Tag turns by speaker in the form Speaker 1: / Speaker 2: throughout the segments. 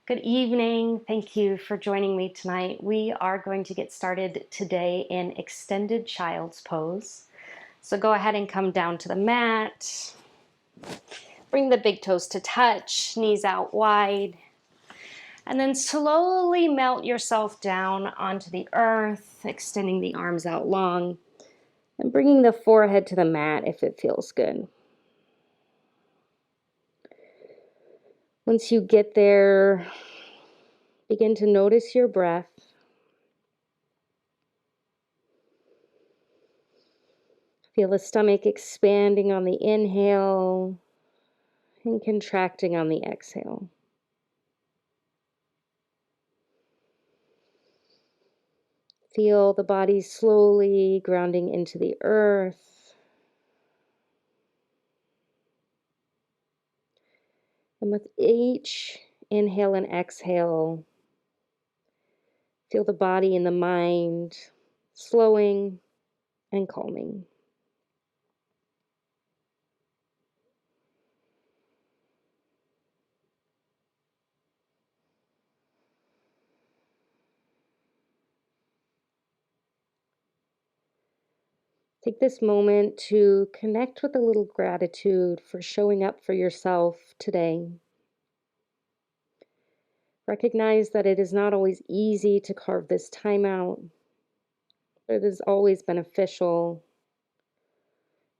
Speaker 1: Good evening. Thank you for joining me tonight. We are going to get started today in extended child's pose. So go ahead and come down to the mat. Bring the big toes to touch, knees out wide. And then slowly melt yourself down onto the earth, extending the arms out long and bringing the forehead to the mat if it feels good. Once you get there, begin to notice your breath. Feel the stomach expanding on the inhale and contracting on the exhale. Feel the body slowly grounding into the earth. And with each inhale and exhale, feel the body and the mind slowing and calming. Take this moment to connect with a little gratitude for showing up for yourself today. Recognize that it is not always easy to carve this time out. It is always beneficial.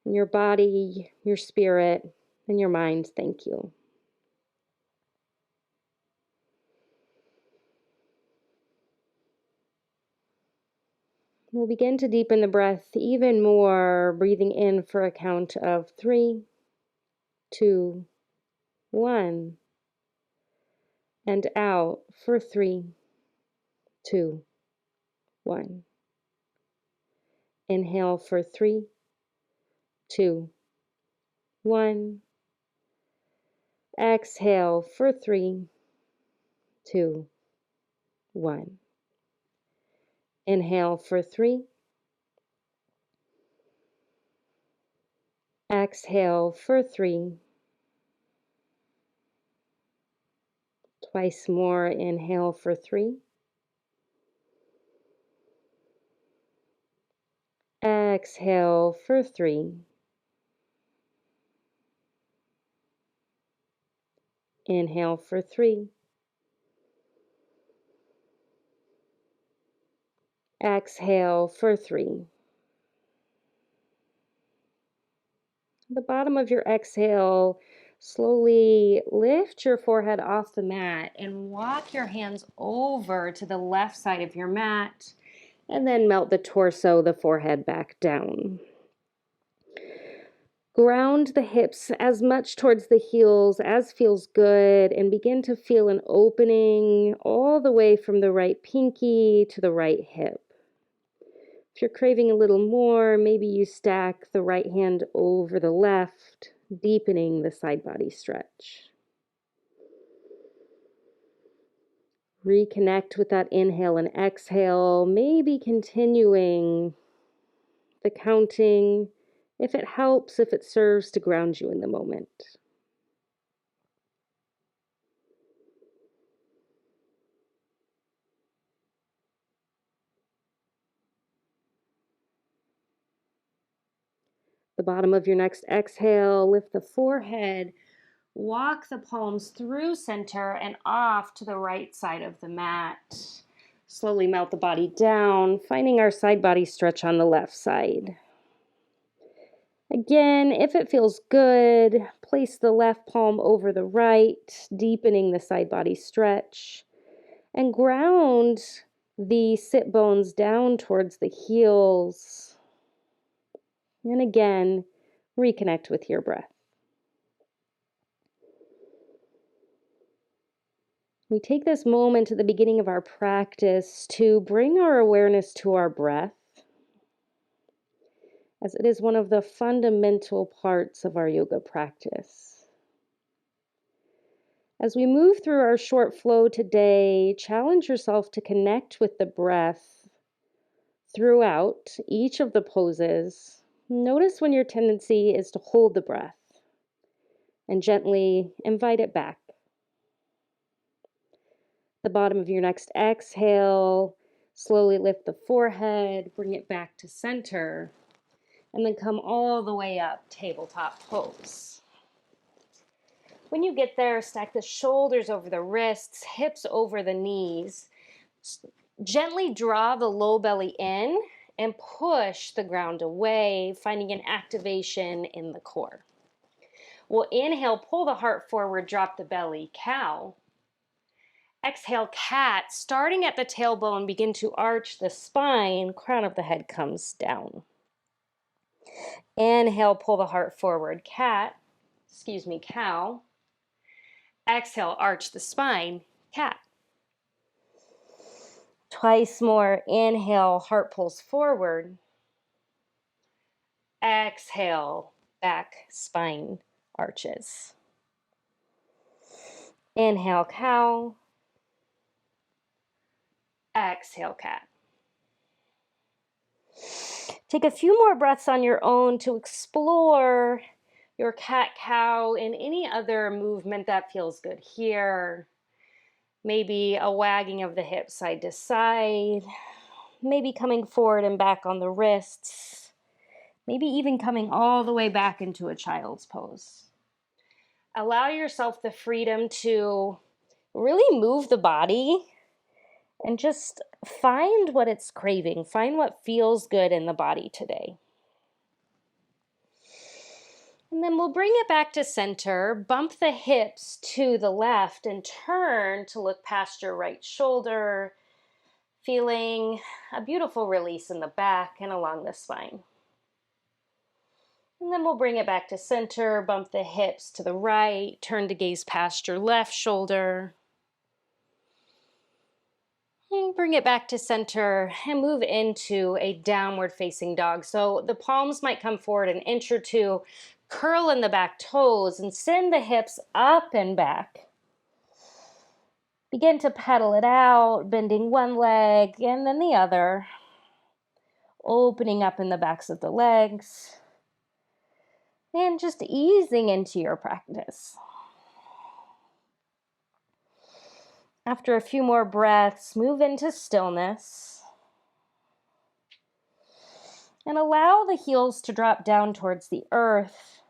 Speaker 1: And your body, your spirit, and your mind, thank you. We'll begin to deepen the breath even more, breathing in for a count of 3, 2, 1, and out for 3, 2, 1. Inhale for 3, 2, 1. Exhale for 3, 2, 1. Inhale for 3. Exhale for 3. Twice more. Inhale for 3. Exhale for 3. Inhale for 3. Exhale for 3. The bottom of your exhale, slowly lift your forehead off the mat and walk your hands over to the left side of your mat, and then melt the torso, the forehead back down. Ground the hips as much towards the heels as feels good, and begin to feel an opening all the way from the right pinky to the right hip. If you're craving a little more, maybe you stack the right hand over the left, deepening the side body stretch. Reconnect with that inhale and exhale, maybe continuing the counting if it helps, if it serves to ground you in the moment. The bottom of your next exhale, lift the forehead, walk the palms through center and off to the right side of the mat. Slowly melt the body down, finding our side body stretch on the left side. Again, if it feels good, place the left palm over the right, deepening the side body stretch, and ground the sit bones down towards the heels. And again, reconnect with your breath. We take this moment at the beginning of our practice to bring our awareness to our breath, as it is one of the fundamental parts of our yoga practice. As we move through our short flow today, challenge yourself to connect with the breath throughout each of the poses. Notice when your tendency is to hold the breath and gently invite it back. The bottom of your next exhale, slowly lift the forehead, bring it back to center, and then come all the way up, tabletop pose. When you get there, stack the shoulders over the wrists, hips over the knees. Gently draw the low belly in and push the ground away, finding an activation in the core. We'll inhale, pull the heart forward, drop the belly, cow. Exhale, cat. Starting at the tailbone, begin to arch the spine, crown of the head comes down. Inhale, pull the heart forward, cow. Exhale, arch the spine, cat. Twice more. Inhale, heart pulls forward. Exhale, back spine arches. Inhale, cow. Exhale, cat. Take a few more breaths on your own to explore your cat-cow and any other movement that feels good here. Maybe a wagging of the hips side to side. Maybe coming forward and back on the wrists. Maybe even coming all the way back into a child's pose. Allow yourself the freedom to really move the body and just find what it's craving. Find what feels good in the body today. And then we'll bring it back to center, bump the hips to the left and turn to look past your right shoulder, feeling a beautiful release in the back and along the spine. And then we'll bring it back to center, bump the hips to the right, turn to gaze past your left shoulder. And bring it back to center and move into a downward facing dog. So the palms might come forward an inch or two, curl in the back toes and send the hips up and back. Begin to pedal it out, bending one leg and then the other, opening up in the backs of the legs, and just easing into your practice. After a few more breaths, move into stillness and allow the heels to drop down towards the earth.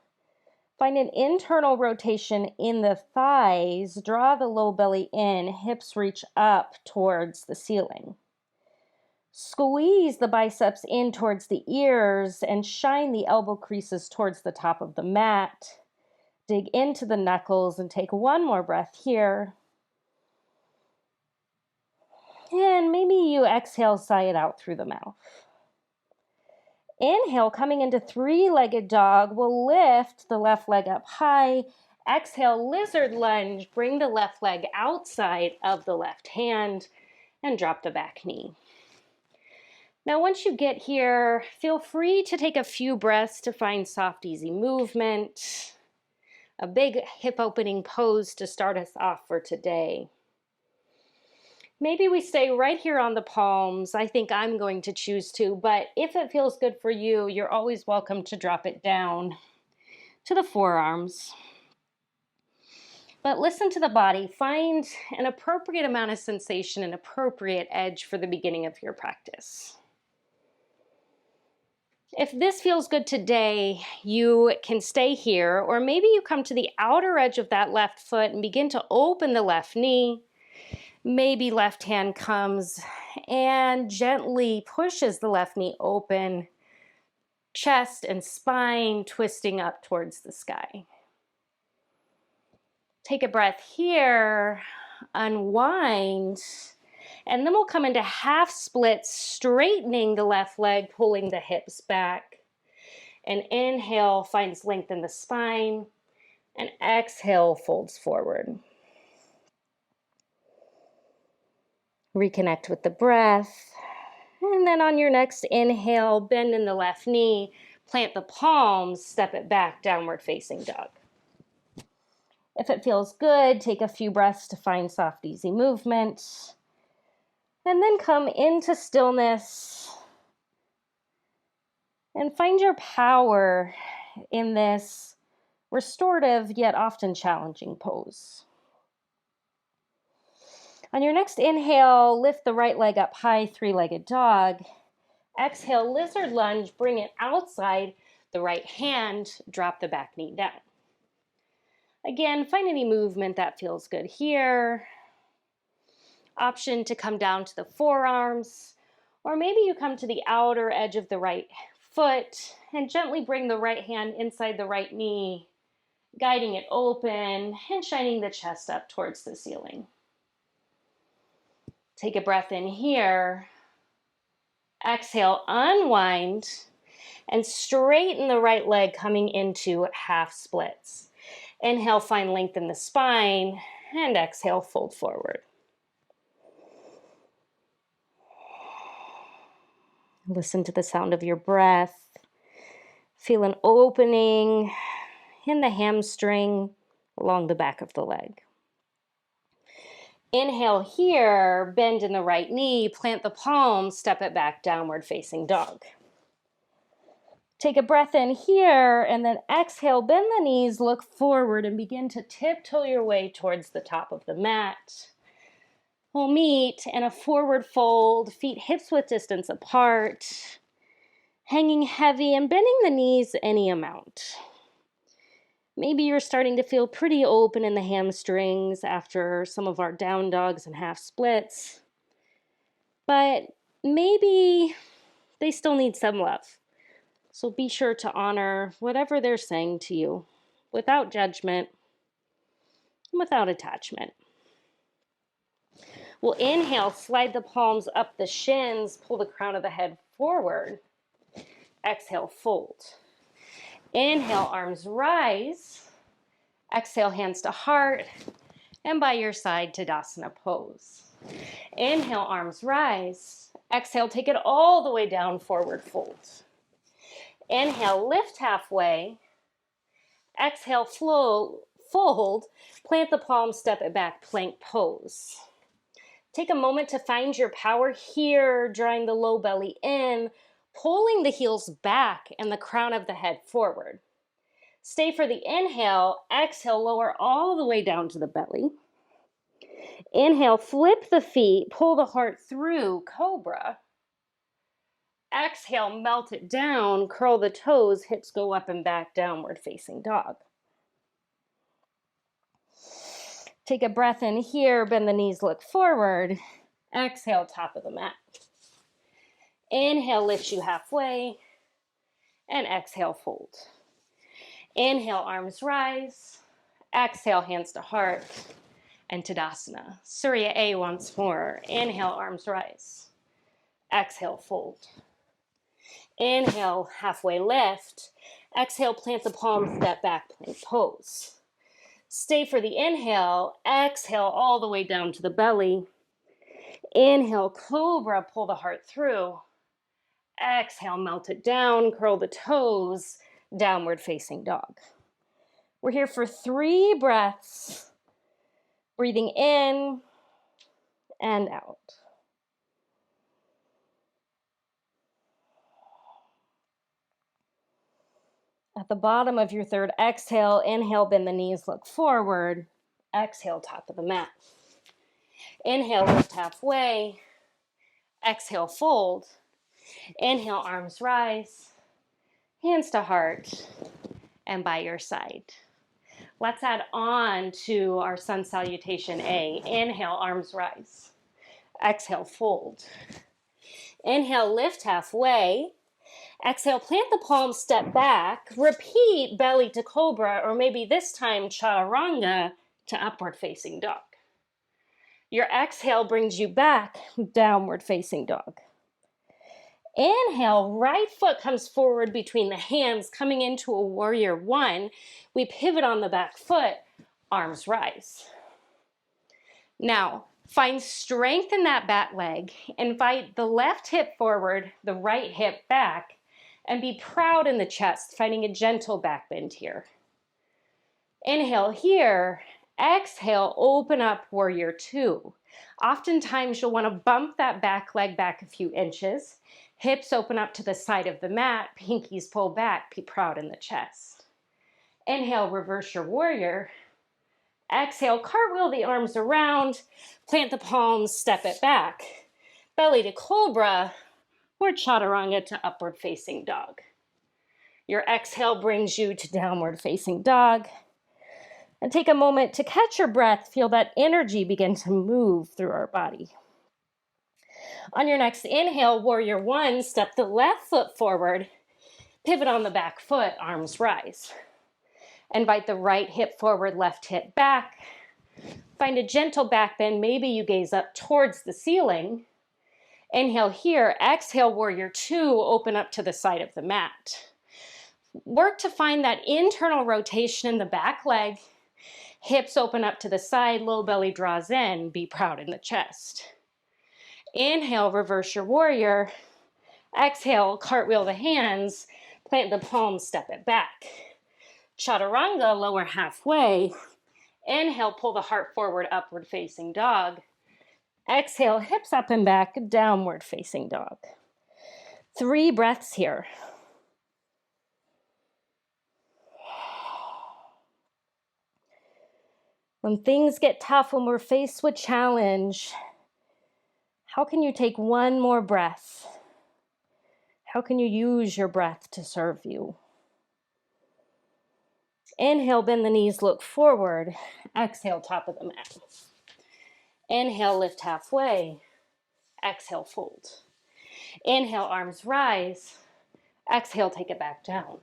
Speaker 1: Find an internal rotation in the thighs. Draw the low belly in, hips reach up towards the ceiling. Squeeze the biceps in towards the ears and shine the elbow creases towards the top of the mat. Dig into the knuckles and take one more breath here. And maybe you exhale, sigh it out through the mouth. Inhale, coming into three-legged dog. We'll lift the left leg up high. Exhale, lizard lunge. Bring the left leg outside of the left hand and drop the back knee. Now, once you get here, feel free to take a few breaths to find soft, easy movement. A big hip opening pose to start us off for today. Maybe we stay right here on the palms. I think I'm going to choose to, but if it feels good for you, you're always welcome to drop it down to the forearms. But listen to the body. Find an appropriate amount of sensation, an appropriate edge for the beginning of your practice. If this feels good today, you can stay here, or maybe you come to the outer edge of that left foot and begin to open the left knee. Maybe left hand comes and gently pushes the left knee open, chest and spine twisting up towards the sky. Take a breath here, unwind, and then we'll come into half splits, straightening the left leg, pulling the hips back. And inhale finds length in the spine, and exhale folds forward. Reconnect with the breath. And then on your next inhale, bend in the left knee, plant the palms, step it back, downward facing dog. If it feels good, take a few breaths to find soft, easy movement. And then come into stillness and find your power in this restorative yet often challenging pose. On your next inhale, lift the right leg up high, three-legged dog. Exhale, lizard lunge, bring it outside the right hand, drop the back knee down. Again, find any movement that feels good here. Option to come down to the forearms, or maybe you come to the outer edge of the right foot and gently bring the right hand inside the right knee, guiding it open and shining the chest up towards the ceiling. Take a breath in here. Exhale, unwind and straighten the right leg coming into half splits. Inhale, find length in the spine, and exhale, fold forward. Listen to the sound of your breath. Feel an opening in the hamstring along the back of the leg. Inhale here, bend in the right knee, plant the palms, step it back, downward facing dog. Take a breath in here, and then exhale, bend the knees, look forward, and begin to tiptoe your way towards the top of the mat. We'll meet in a forward fold, feet hips width distance apart, hanging heavy and bending the knees any amount. Maybe you're starting to feel pretty open in the hamstrings after some of our down dogs and half splits, but maybe they still need some love. So be sure to honor whatever they're saying to you without judgment and without attachment. We'll inhale, slide the palms up the shins, pull the crown of the head forward. Exhale, fold. Inhale, arms rise. Exhale, hands to heart. And by your side, Tadasana pose. Inhale, arms rise. Exhale, take it all the way down, forward fold. Inhale, lift halfway. Exhale, flow, fold. Plant the palms, step it back, plank pose. Take a moment to find your power here, drawing the low belly in, pulling the heels back and the crown of the head forward. Stay for the inhale. Exhale, lower all the way down to the belly. Inhale, flip the feet, pull the heart through, cobra. Exhale, melt it down, curl the toes, hips go up and back, downward facing dog. Take a breath in here, bend the knees, look forward. Exhale, top of the mat. Inhale, lifts you halfway, and exhale, fold. Inhale, arms rise. Exhale, hands to heart, and Tadasana. Surya A once more. Inhale, arms rise. Exhale, fold. Inhale, halfway lift. Exhale, plant the palms, step back, plank pose. Stay for the inhale. Exhale all the way down to the belly. Inhale, cobra, pull the heart through. Exhale, melt it down, curl the toes, downward facing dog. We're here for 3 breaths. Breathing in and out. At the bottom of your third exhale, inhale, bend the knees, look forward. Exhale, top of the mat. Inhale, lift halfway. Exhale, fold. Inhale, arms rise. Hands to heart and by your side. Let's add on to our sun salutation A. Inhale, arms rise. Exhale, fold. Inhale, lift halfway. Exhale, plant the palms, step back. Repeat belly to cobra, or maybe this time chaturanga to upward facing dog. Your exhale brings you back, downward facing dog. Inhale, right foot comes forward between the hands, coming into a warrior 1. We pivot on the back foot, arms rise. Now, find strength in that back leg. Invite the left hip forward, the right hip back, and be proud in the chest, finding a gentle back bend here. Inhale here. Exhale, open up, warrior 2. Oftentimes you'll want to bump that back leg back a few inches. Hips open up to the side of the mat, pinkies pull back, be proud in the chest. Inhale, reverse your warrior. Exhale, cartwheel the arms around, plant the palms, step it back. Belly to cobra or chaturanga to upward facing dog. Your exhale brings you to downward facing dog. And take a moment to catch your breath, feel that energy begin to move through our body. On your next inhale, warrior one, step the left foot forward, pivot on the back foot, arms rise. Invite the right hip forward, left hip back. Find a gentle back bend. Maybe you gaze up towards the ceiling. Inhale here. Exhale, warrior two, open up to the side of the mat. Work to find that internal rotation in the back leg. Hips open up to the side, low belly draws in. Be proud in the chest. Inhale, reverse your warrior. Exhale, cartwheel the hands. Plant the palms, step it back. Chaturanga, lower halfway. Inhale, pull the heart forward, upward facing dog. Exhale, hips up and back, downward facing dog. 3 breaths here. When things get tough, when we're faced with challenge, how can you take one more breath? How can you use your breath to serve you? Inhale, bend the knees, look forward. Exhale, top of the mat. Inhale, lift halfway. Exhale, fold. Inhale, arms rise. Exhale, take it back down.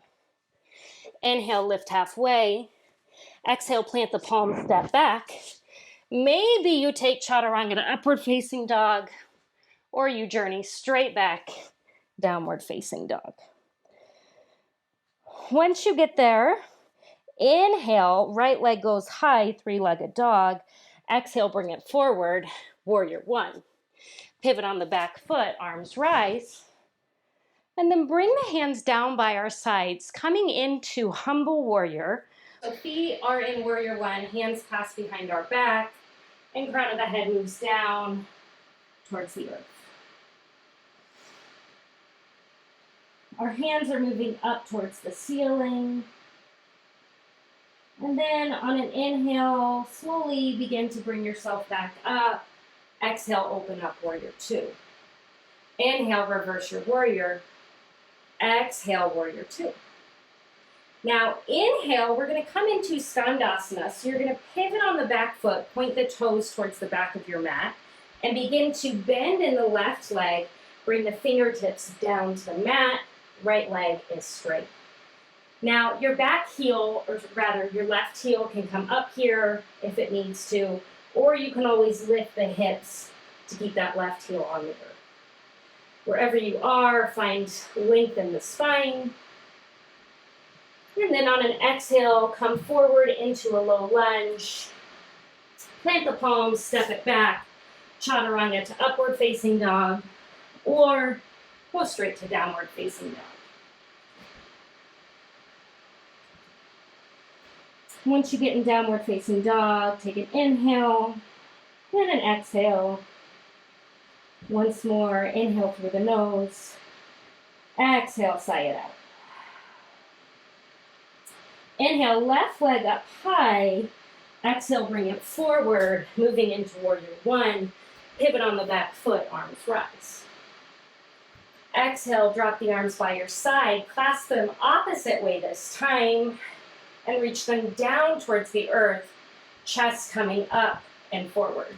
Speaker 1: Inhale, lift halfway. Exhale, plant the palms, step back. Maybe you take chaturanga to upward facing dog, or you journey straight back, downward facing dog. Once you get there, inhale, right leg goes high, 3-legged dog. Exhale, bring it forward, warrior one. Pivot on the back foot, arms rise. And then bring the hands down by our sides, coming into humble warrior. So feet are in warrior one, hands pass behind our back, and crown of the head moves down towards the earth. Our hands are moving up towards the ceiling. And then on an inhale, slowly begin to bring yourself back up. Exhale, open up, warrior two. Inhale, reverse your warrior. Exhale, warrior two. Now, inhale, we're going to come into Skandasana. So you're going to pivot on the back foot, point the toes towards the back of your mat, and begin to bend in the left leg. Bring the fingertips down to the mat. Right leg is straight. Now, your back heel, or rather your left heel, can come up here if it needs to, or you can always lift the hips to keep that left heel on the earth. Wherever you are, find length in the spine. And then on an exhale, come forward into a low lunge. Plant the palms, step it back. Chaturanga to upward facing dog, or go straight to downward facing dog. Once you get in downward facing dog, take an inhale and an exhale. Once more, inhale through the nose. Exhale, sigh it out. Inhale, left leg up high. Exhale, bring it forward, moving into warrior one. Pivot on the back foot, arms rise. Exhale, drop the arms by your side. Clasp them opposite way this time. And reach them down towards the earth, chest coming up and forward.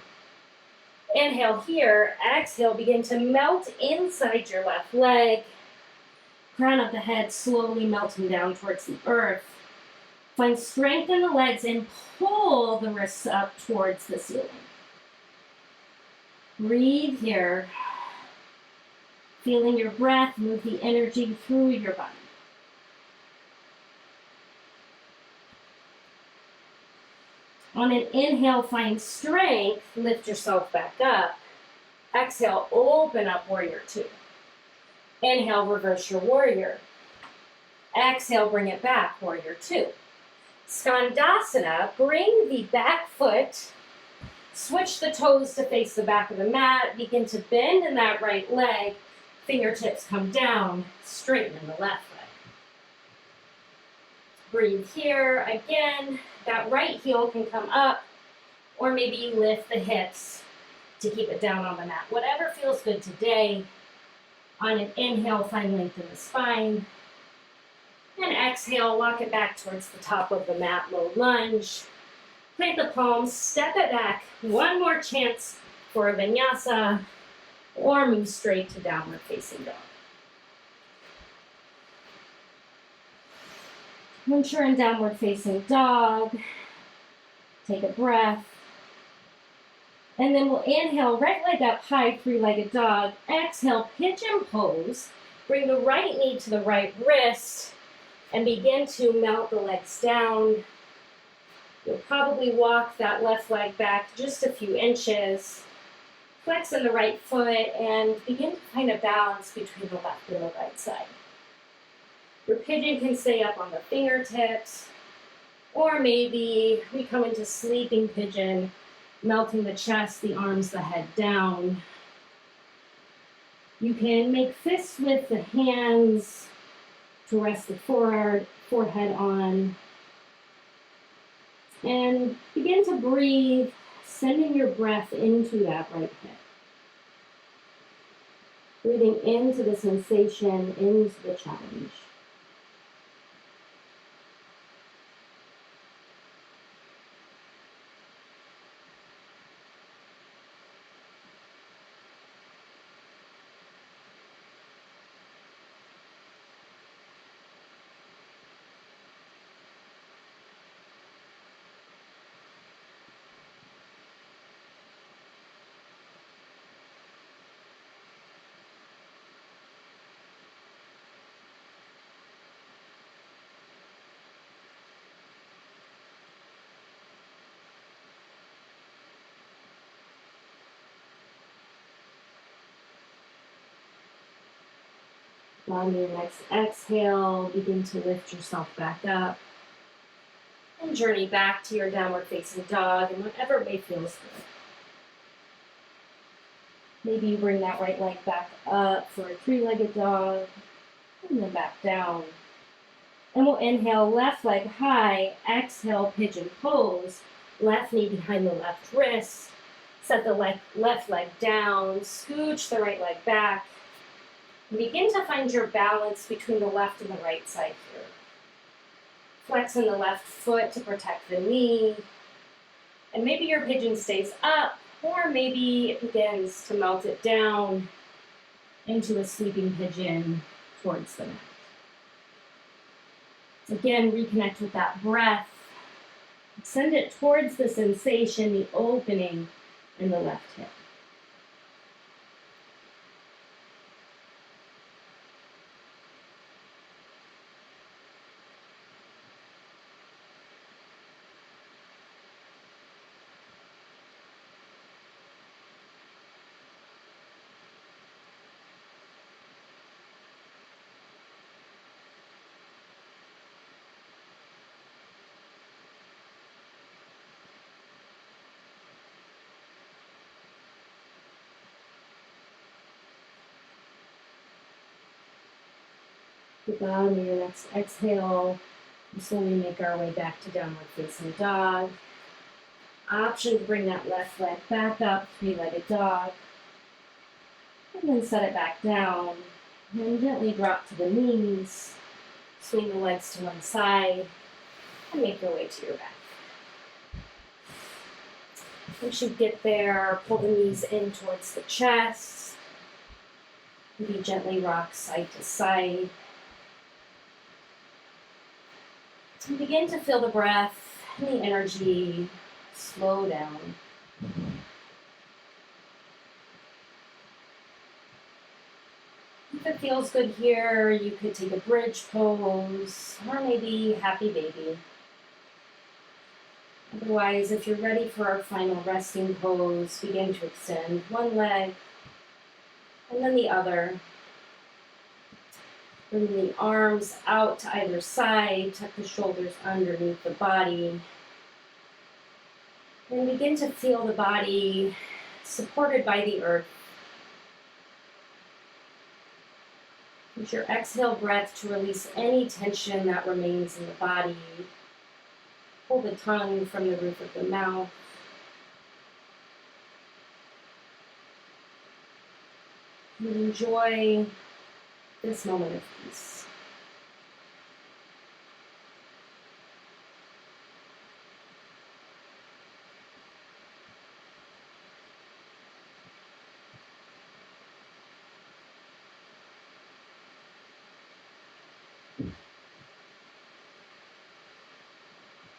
Speaker 1: Inhale here, exhale, begin to melt inside your left leg. Crown of the head slowly melting down towards the earth. Find strength in the legs and pull the wrists up towards the ceiling. Breathe here. Feeling your breath move the energy through your body. On an inhale, find strength, lift yourself back up. Exhale, open up, warrior two. Inhale, reverse your warrior. Exhale, bring it back, warrior two. Skandasana, bring the back foot, switch the toes to face the back of the mat, begin to bend in that right leg, fingertips come down, straighten in the left leg. Breathe here again. that right heel can come up, or maybe you lift the hips to keep it down on the mat. Whatever feels good today. On an inhale, find length in the spine. And exhale, walk it back towards the top of the mat, low lunge. Plant the palms, step it back. One more chance for a vinyasa, or move straight to downward facing dog. Once you're in downward facing dog, take a breath. And then we'll inhale, right leg up high, three-legged dog. Exhale, pigeon pose. Bring the right knee to the right wrist and begin to melt the legs down. You'll probably walk that left leg back just a few inches. Flex in the right foot and begin to find a balance between the left and the right side. Your pigeon can stay up on the fingertips, or maybe we come into sleeping pigeon, melting the chest, the arms, the head down. You can make fists with the hands to rest the forehead on. And begin to breathe, sending your breath into that right hip. Breathing into the sensation, into the challenge. On your next exhale, begin to lift yourself back up and journey back to your downward facing dog in whatever way feels good. Maybe you bring that right leg back up for a three-legged dog and then back down. And we'll inhale, left leg high, exhale, pigeon pose, left knee behind the left wrist, set the left leg down, scooch the right leg back. Begin to find your balance between the left and the right side here. Flex in the left foot to protect the knee. And maybe your pigeon stays up, or maybe it begins to melt it down into a sleeping pigeon towards the mat. Again, reconnect with that breath. Send it towards the sensation, the opening in the left hip. Good job. On your next exhale, we slowly make our way back to downward facing dog. Option to bring that left leg back up, three-legged dog. And then set it back down. And gently drop to the knees. Swing the legs to one side. And make your way to your back. Once you get there, pull the knees in towards the chest. Maybe gently rock side to side. And begin to feel the breath and the energy slow down. If it feels good here, you could take a bridge pose, or maybe happy baby. Otherwise, if you're ready for our final resting pose, begin to extend one leg and then the other. Bring the arms out to either side, tuck the shoulders underneath the body. And begin to feel the body supported by the earth. Use your exhale breath to release any tension that remains in the body. Pull the tongue from the roof of the mouth. And enjoy this moment of peace.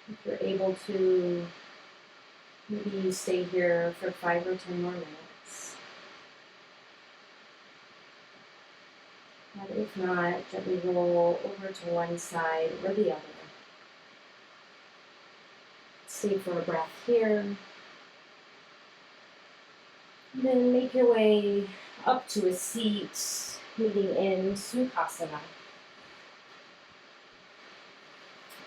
Speaker 1: If you're able to, maybe you stay here for 5 or 10 more minutes. But if not, gently roll over to one side or the other. Stay for a breath here. And then make your way up to a seat, meeting in Sukhasana.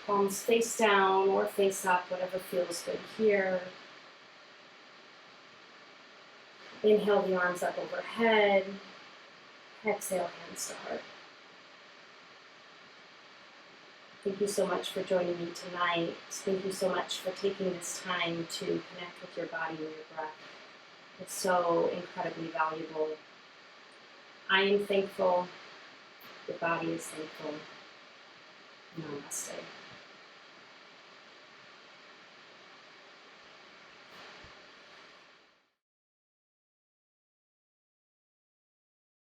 Speaker 1: Palms face down or face up, whatever feels good here. Inhale the arms up overhead. Exhale, hands to heart. Thank you so much for joining me tonight. Thank you so much for taking this time to connect with your body and your breath. It's so incredibly valuable. I am thankful. Your body is thankful. Namaste.